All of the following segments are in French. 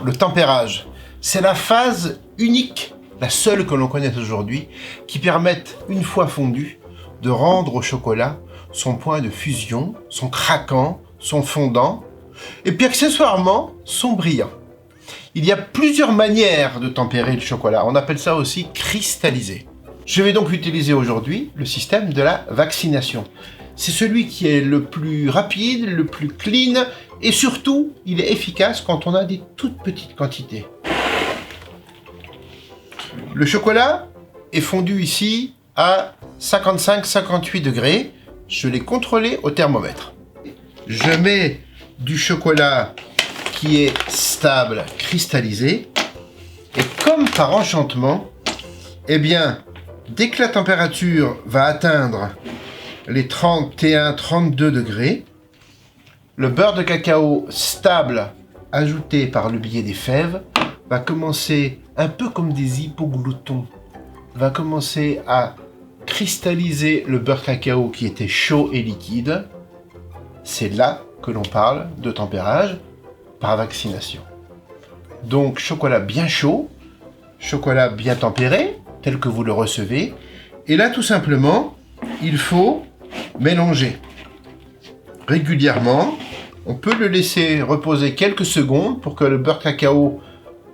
Le tempérage, c'est la phase unique, la seule que l'on connaisse aujourd'hui, qui permet, une fois fondu, de rendre au chocolat son point de fusion, son craquant, son fondant, et puis accessoirement, son brillant. Il y a plusieurs manières de tempérer le chocolat, on appelle ça aussi cristalliser. Je vais donc utiliser aujourd'hui le système de la vaccination. C'est celui qui est le plus rapide, le plus clean, et surtout, il est efficace quand on a des toutes petites quantités. Le chocolat est fondu ici à 55-58 degrés. Je l'ai contrôlé au thermomètre. Je mets du chocolat qui est stable, cristallisé. Et comme par enchantement, eh bien, dès que la température va atteindre les 31-32 degrés, le beurre de cacao stable ajouté par le biais des fèves va commencer, un peu comme des hypogloutons, va commencer à cristalliser le beurre de cacao qui était chaud et liquide. C'est là que l'on parle de tempérage par vaccination. Donc chocolat bien chaud, chocolat bien tempéré, tel que vous le recevez. Et là, tout simplement, il faut mélanger régulièrement. On peut le laisser reposer quelques secondes pour que le beurre de cacao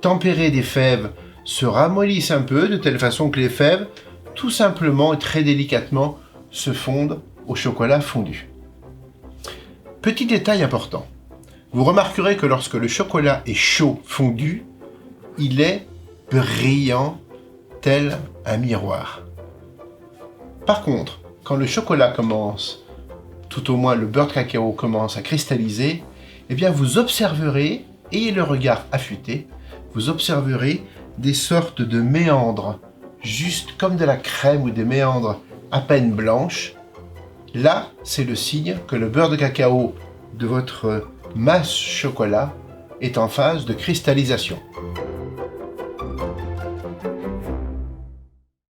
tempéré des fèves se ramollisse un peu, de telle façon que les fèves, tout simplement et très délicatement, se fondent au chocolat fondu. Petit détail important. Vous remarquerez que lorsque le chocolat est chaud, fondu, il est brillant tel un miroir. Par contre, quand le chocolat commence, tout au moins le beurre de cacao commence à cristalliser, eh bien vous observerez, ayez le regard affûté, vous observerez des sortes de méandres, juste comme de la crème ou des méandres à peine blanches. Là, c'est le signe que le beurre de cacao de votre masse chocolat est en phase de cristallisation.